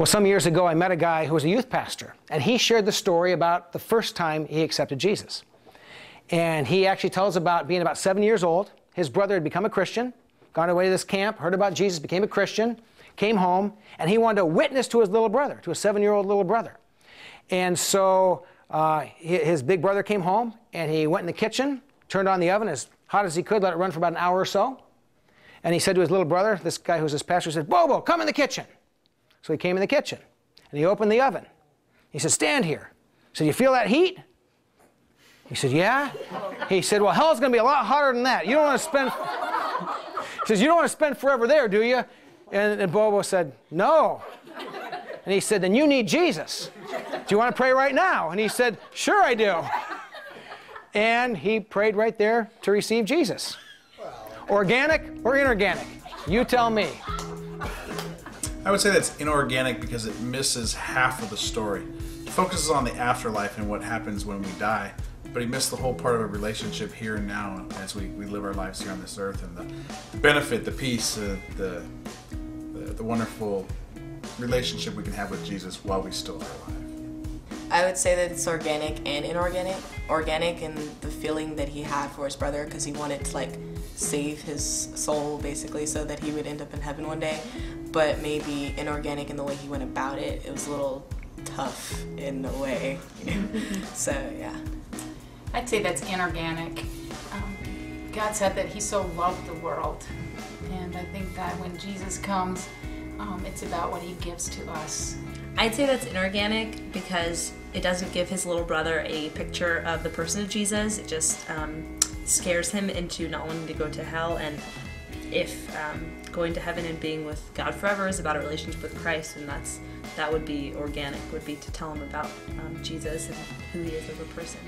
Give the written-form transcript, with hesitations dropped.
Well, some years ago, I met a guy who was a youth pastor, and he shared the story about the first time he accepted Jesus. And he actually tells about being about 7 years old. His brother had become a Christian, gone away to this camp, heard about Jesus, became a Christian, came home, and he wanted to witness to his little brother, to a 7-year-old little brother. And so his big brother came home, and he went in the kitchen, turned on the oven as hot as he could, let it run for about an hour or so. And he said to his little brother, this guy who was his pastor, said, "Bobo, come in the kitchen." So he came in the kitchen, and he opened the oven. He said, "Stand here." He said, "You feel that heat?" He said, "Yeah." He said, "Well, hell's going to be a lot hotter than that. You don't want to spend..." He says, "You don't want to spend forever there, do you?" And Bobo said, "No." And he said, "Then you need Jesus. Do you want to pray right now?" And he said, "Sure I do." And he prayed right there to receive Jesus. Organic or inorganic? You tell me. I would say that's inorganic because it misses half of the story. It focuses on the afterlife and what happens when we die, but he missed the whole part of a relationship here and now as we live our lives here on this earth, and the benefit, the peace, the wonderful relationship we can have with Jesus while we still are alive. I would say that it's organic and inorganic. Organic in the feeling that he had for his brother, because he wanted to like save his soul basically so that he would end up in heaven one day. But maybe inorganic in the way he went about it. It was a little tough in a way. So yeah. I'd say that's inorganic. God said that he so loved the world. And I think that when Jesus comes, it's about what he gives to us. I'd say that's inorganic because it doesn't give his little brother a picture of the person of Jesus. It just scares him into not wanting to go to hell. And if going to heaven and being with God forever is about a relationship with Christ, and that would be organic, would be to tell him about Jesus and who he is as a person.